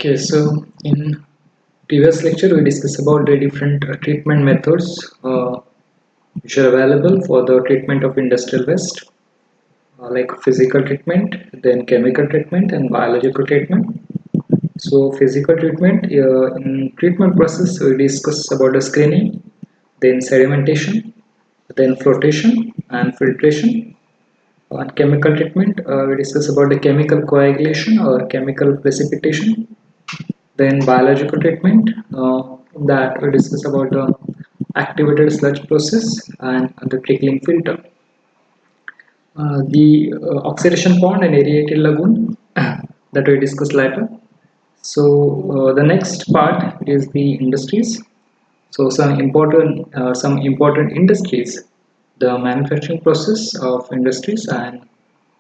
Okay, so in previous lecture we discussed about the different treatment methods which are available for the treatment of industrial waste, like physical treatment, then chemical treatment and biological treatment. So physical treatment, in treatment process we discuss about the screening, then sedimentation, then flotation and filtration. On chemical treatment, we discuss about the chemical coagulation or chemical precipitation. Then biological treatment, that we discuss about the activated sludge process and the trickling filter. The oxidation pond and aerated lagoon that we discuss later. So the next part is the industries. So some important industries, the manufacturing process of industries and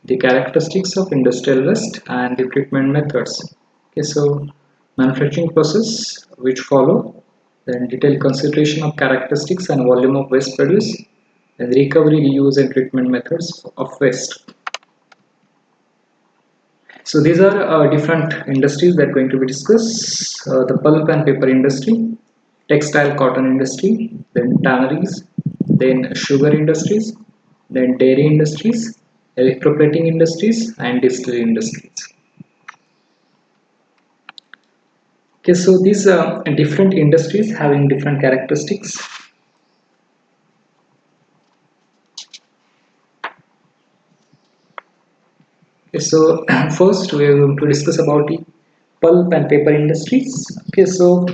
the characteristics of industrial waste and the treatment methods. Okay, so manufacturing process which follow, then detailed consideration of characteristics and volume of waste produced, then recovery, reuse and treatment methods of waste. So these are different industries that are going to be discussed. The pulp and paper industry, textile cotton industry, then tanneries, then sugar industries, then dairy industries, electroplating industries and distillery industries. Okay, so these different industries having different characteristics. Okay, so first we are going to discuss about the pulp and paper industries. Okay, so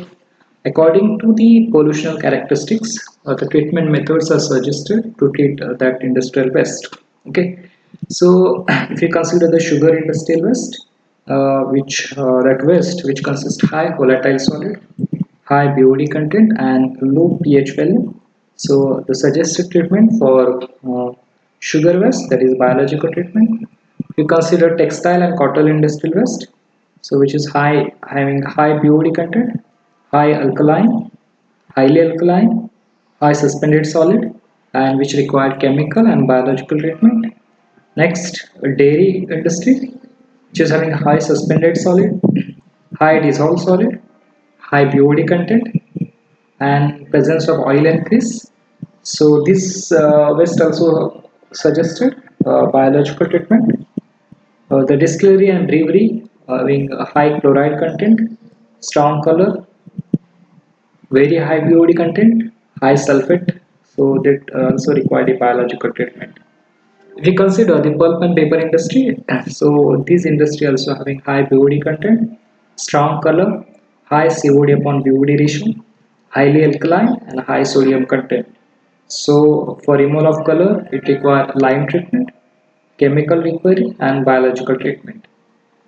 according to the pollutional characteristics, the treatment methods are suggested to treat that industrial waste. Okay, so if you consider the sugar industrial waste, that waste which consists high volatile solid, high BOD content, and low pH value. So the suggested treatment for sugar waste, that is biological treatment. You consider textile and cotton industrial waste, so which is having high BOD content, high alkaline, highly alkaline, high suspended solid, and which require chemical and biological treatment. Next, dairy industry, which is having high suspended solid, high dissolved solid, high BOD content, and presence of oil and grease. So this waste also suggested biological treatment. The distillery and brewery having a high chloride content, strong color, very high BOD content, high sulfate, so that also required a biological treatment. If we consider the pulp and paper industry, so this industry also having high BOD content, strong color, high COD upon BOD ratio, highly alkaline and high sodium content. So for removal of color, it requires lime treatment, chemical recovery and biological treatment.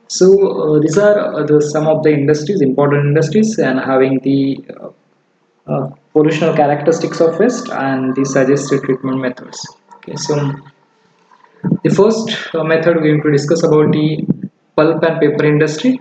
So these are some of the industries, important industries, and having the pollutional characteristics of waste and the suggested treatment methods. Okay, so the first method we're going to discuss about the pulp and paper industry.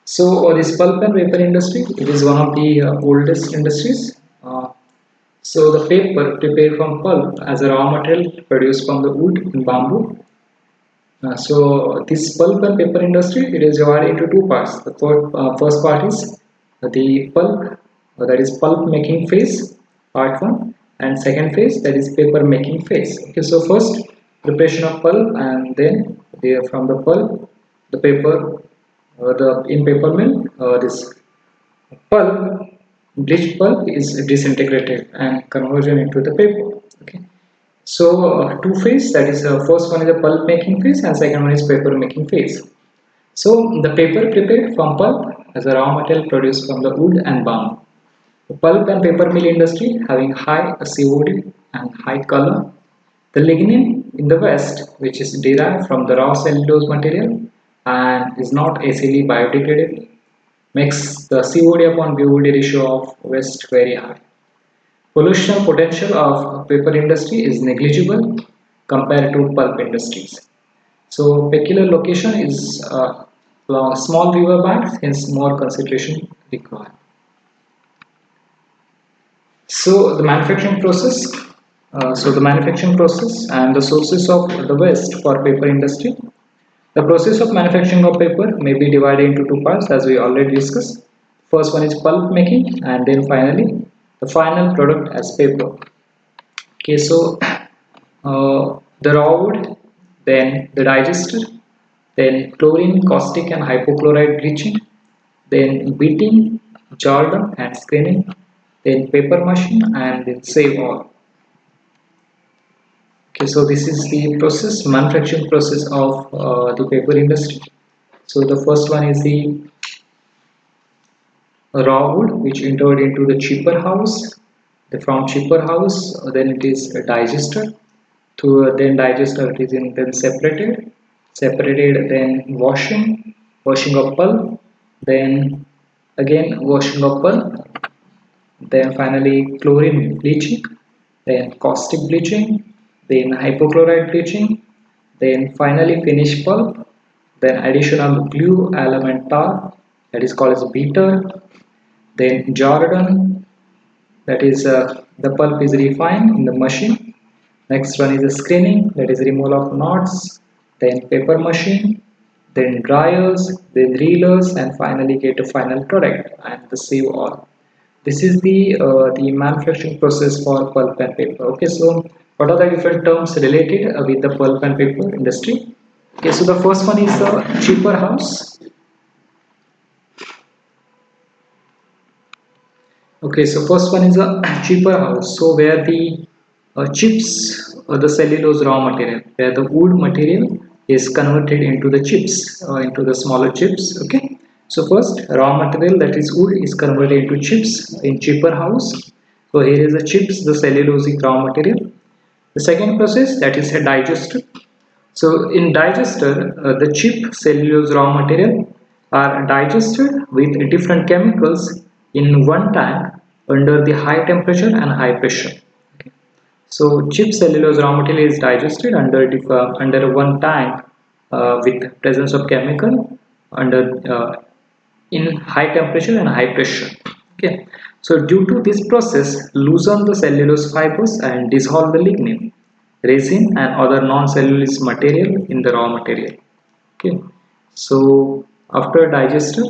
So this pulp and paper industry, it is one of the oldest industries. So the paper prepared from pulp as a raw material produced from the wood and bamboo. So this pulp and paper industry, it is divided into two parts. The first part is the pulp, that is pulp making phase, part one, and second phase, that is paper making phase. Okay, so first preparation of pulp, and then from the pulp, the paper, the in paper mill, this pulp, bleached pulp is disintegrated and conversion into the paper. Okay. So two phase, that is first one is the pulp making phase and second one is paper making phase. So the paper prepared from pulp as a raw material produced from the wood and bamboo. The pulp and paper mill industry having high COD and high color. The lignin in the west, which is derived from the raw cellulose material and is not easily biodegradable, makes the COD upon BOD ratio of waste very high. Pollution potential of paper industry is negligible compared to pulp industries. So peculiar location is along small river banks, hence more concentration required. So the manufacturing process, the manufacturing process and the sources of the waste for paper industry. The process of manufacturing of paper may be divided into two parts as we already discussed. First one is pulp making and then finally the final product as paper. Okay, so the raw wood, then the digester, then chlorine, caustic and hypochlorite bleaching, then beating, Jordan and screening, then paper machine and then save all. Okay, so this is the process, manufacturing process of the paper industry. So the first one is the raw wood which entered into the chipper house. From chipper house, then it is a digester. To then digester it is then separated, then washing of pulp, then again washing of pulp, then finally chlorine bleaching, then caustic bleaching, then hypochlorite bleaching, then finally finish pulp, then addition of glue element tar that is called as beater, then Jordan, that is the pulp is refined in the machine. Next one is the screening, that is removal of knots, then paper machine, then dryers, then reelers, and finally get a final product and the save all. This is the manufacturing process for pulp and paper. Okay, so what are the different terms related with the pulp and paper industry? Okay, so the first one is the chipper house. Okay, so first one is a chipper house. So where the chips, the cellulose raw material, where the wood material is converted into the chips, into the smaller chips. Okay, so first raw material that is wood is converted into chips in chipper house. So here is the chips, the cellulosic raw material. The second process that is a digester. So in digester, the chip cellulose raw material are digested with different chemicals in one tank under the high temperature and high pressure. Okay. So chip cellulose raw material is digested under one tank with presence of chemical under in high temperature and high pressure. Okay. So due to this process, loosen the cellulose fibers and dissolve the lignin, resin and other non-cellulose material in the raw material. Okay. So after digester,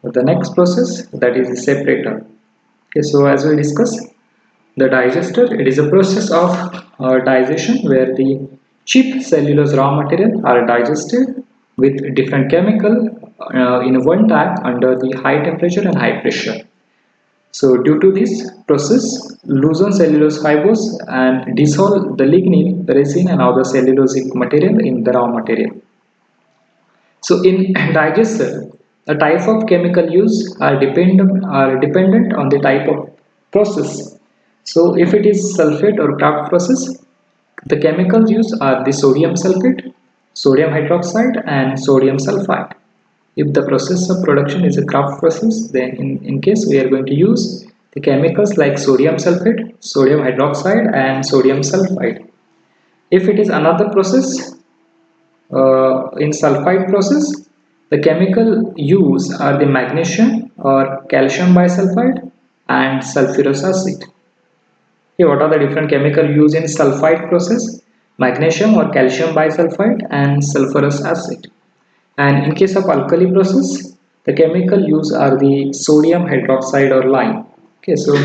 the next process that is the separator. Okay. So as we discussed, the digester, it is a process of digestion where the cheap cellulose raw material are digested with different chemical in one tank under the high temperature and high pressure. So due to this process, loosen cellulose fibers and dissolve the lignin, resin and other cellulosic material in the raw material. So in digester, the type of chemical use are dependent on the type of process. So if it is sulfate or Kraft process, the chemicals used are the sodium sulfate, sodium hydroxide and sodium sulfide. If the process of production is a Kraft process, then in case we are going to use the chemicals like sodium sulfate, sodium hydroxide and sodium sulfide. If it is another process, in sulfide process, the chemical used are the magnesium or calcium bisulfide and sulfurous acid. Okay, what are the different chemical used in sulfide process? Magnesium or calcium bisulfide and sulfurous acid. And in case of alkali process, the chemical used are the sodium hydroxide or lime. Okay, so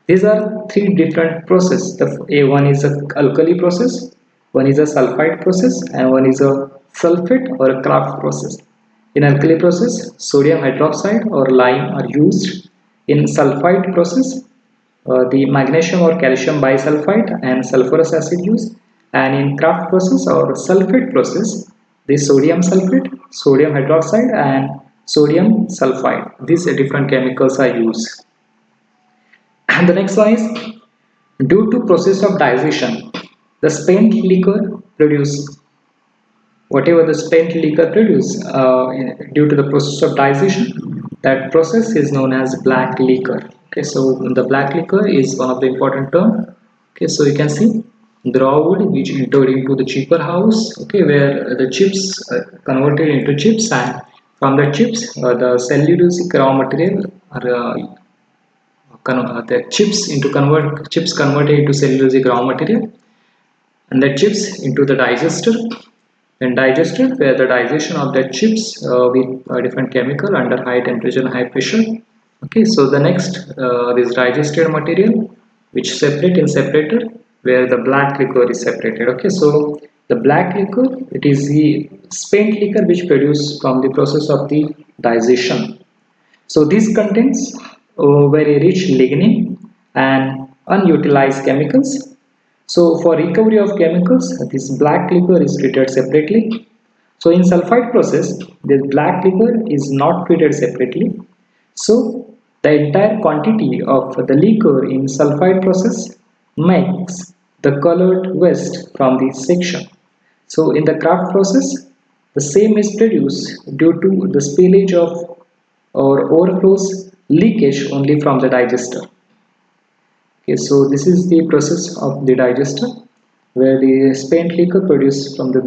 these are three different processes. One is a alkali process, one is a sulfide process, and one is a sulfate or a Kraft process. In alkali process, sodium hydroxide or lime are used. In sulfide process, the magnesium or calcium bisulfite and sulfurous acid used, and in Kraft process or sulfate process, the sodium sulfate, sodium hydroxide and sodium sulfide. These different chemicals are used. And the next one is due to process of digestion, the spent liquor produce whatever the spent liquor produce due to the process of digestion, that process is known as black liquor. Okay, so the black liquor is one of the important term. Okay, so you can see the raw wood which entered into the chipper house, okay, where the chips converted into chips, and from the chips the cellulosic raw material are the chips converted into cellulosic raw material, and the chips into the digester, and digester where the digestion of the chips with different chemical under high temperature and high pressure. Okay, so the next this digested material which separate in separator where the black liquor is separated. Okay, so the black liquor, it is the spent liquor which produced from the process of the digestion. So this contains very rich lignin and unutilized chemicals. So for recovery of chemicals, this black liquor is treated separately. So in sulfide process, this black liquor is not treated separately. So the entire quantity of the liquor in sulfide process makes the colored waste from this section. So in the craft process, the same is produced due to the spillage of or overflows leakage only from the digester. Okay, so this is the process of the digester where the spent liquor produced from the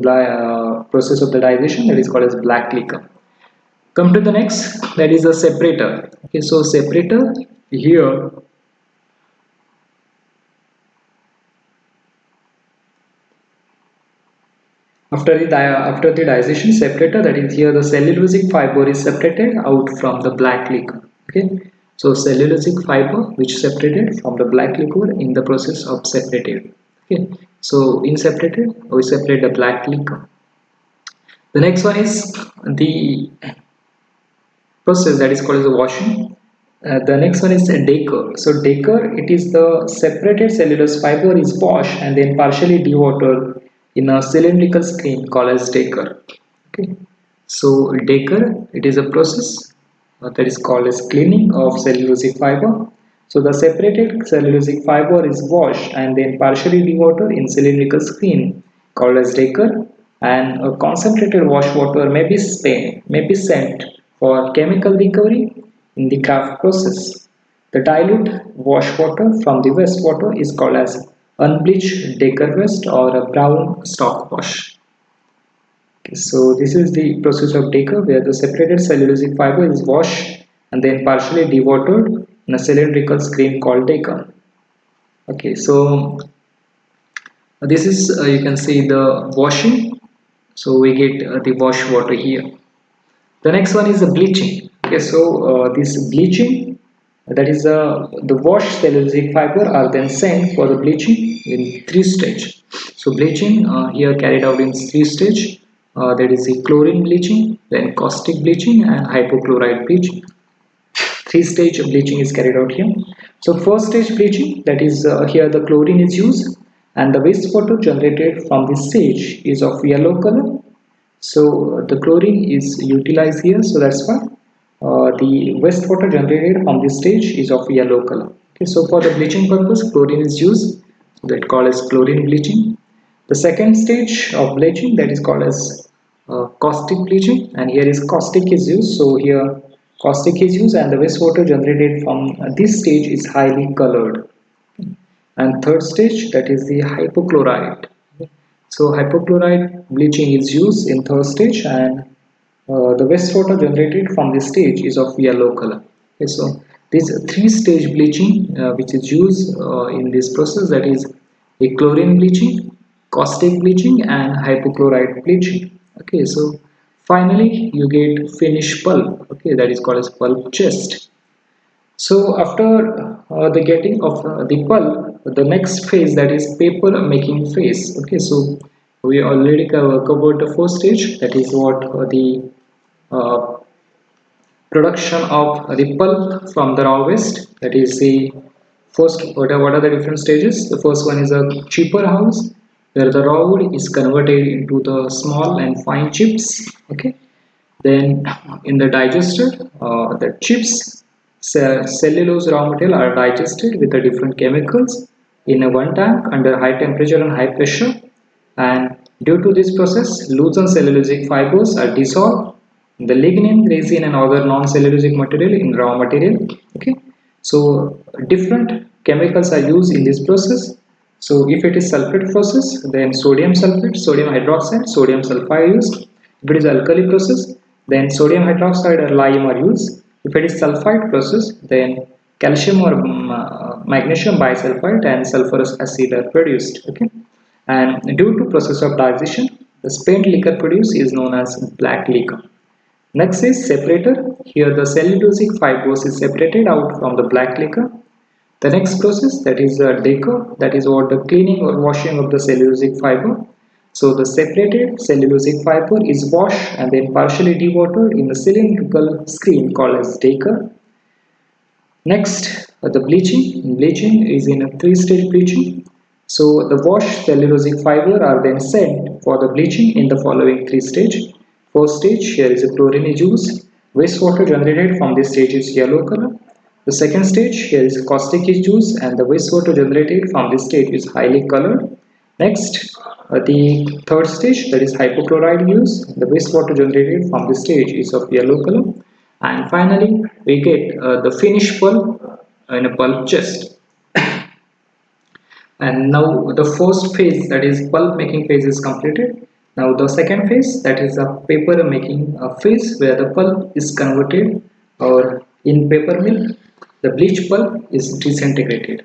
process of the digestion, that is called as black liquor. Come to the next, that is a separator. Okay, so separator here, after the digestion separator, that is here the cellulosic fiber is separated out from the black liquor. Okay, so cellulosic fiber which separated from the black liquor in the process of separated. Okay, so in separated we separate the black liquor. The next one is the process that is called as the washing. The next one is a Daker. So Daker, it is the separated cellulose fiber is washed and then partially dewatered in a cylindrical screen called as Daker. Okay. So Daker, it is a process that is called as cleaning of cellulosic fiber. So the separated cellulosic fiber is washed and then partially dewatered in cylindrical screen called as Daker, and a concentrated wash water may be sent for chemical recovery in the craft process. The dilute wash water from the wastewater is called as unbleached Daker waste or a brown stock wash. Okay, so this is the process of Daker where the separated cellulosic fiber is washed and then partially dewatered in a cylindrical screen called Daker. Okay, so this is you can see the washing. So we get the wash water here. The next one is the bleaching. Okay, so this bleaching, that is the washed cellulosic fiber are then sent for the bleaching in three stage. So bleaching here carried out in three stage. That is the chlorine bleaching, then caustic bleaching, and hypochlorite bleaching. Three-stage bleaching is carried out here. So first stage bleaching, that is here the chlorine is used and the wastewater generated from this stage is of yellow color. So the chlorine is utilized here, so that's why the wastewater generated from this stage is of yellow color. Okay, so for the bleaching purpose, chlorine is used, that called as chlorine bleaching. The second stage of bleaching, that is called as caustic bleaching, and here is caustic is used. So here caustic is used and the wastewater generated from this stage is highly colored. And third stage, that is the hypochlorite. So hypochlorite bleaching is used in third stage, and the wastewater generated from this stage is of yellow color. Okay, so this three-stage bleaching which is used in this process, that is a chlorine bleaching, caustic bleaching, and hypochlorite bleaching. Okay, so finally you get finished pulp. Okay, that is called as pulp chest. So after the getting of the pulp, the next phase, that is paper making phase. Okay, so we already covered the first stage, that is what the uh, production of the pulp from the raw waste. That is the first. What are the different stages? The first one is a chipper house where the raw wood is converted into the small and fine chips. Okay, then in the digester, the chips, cellulose raw material are digested with the different chemicals in a one tank under high temperature and high pressure. And due to this process, loosened cellulosic fibers are dissolved, the lignin, resin, and other non-cellulosic material in raw material. Okay. So different chemicals are used in this process. So if it is sulfate process, then sodium sulfate, sodium hydroxide, sodium sulfide are used. If it is alkali process, then sodium hydroxide or lime are used. If it is sulfide process, then calcium or magnesium bisulfite and sulfurous acid are produced. Okay, and due to process of digestion, the spent liquor produced is known as black liquor. Next is separator. Here the cellulosic fibrose is separated out from the black liquor. The next process, that is decor, that is what the cleaning or washing of the cellulosic fiber. So the separated cellulosic fiber is washed and then partially dewatered in a cylindrical screen called as decor. Next, the bleaching. Bleaching is in a three-stage bleaching. So the washed cellulosic fiber are then sent for the bleaching in the following three stages. First stage, here is a chlorine juice. Wastewater generated from this stage is yellow color. The second stage, here is caustic juice, and the wastewater generated from this stage is highly colored. Next, the third stage, that is hypochlorite use. The wastewater generated from this stage is of yellow color. And finally, we get the finished pulp in a pulp chest. And now the first phase, that is pulp making phase, is completed. Now the second phase, that is a paper making phase, where the pulp is converted, or in paper mill the bleach pulp is disintegrated.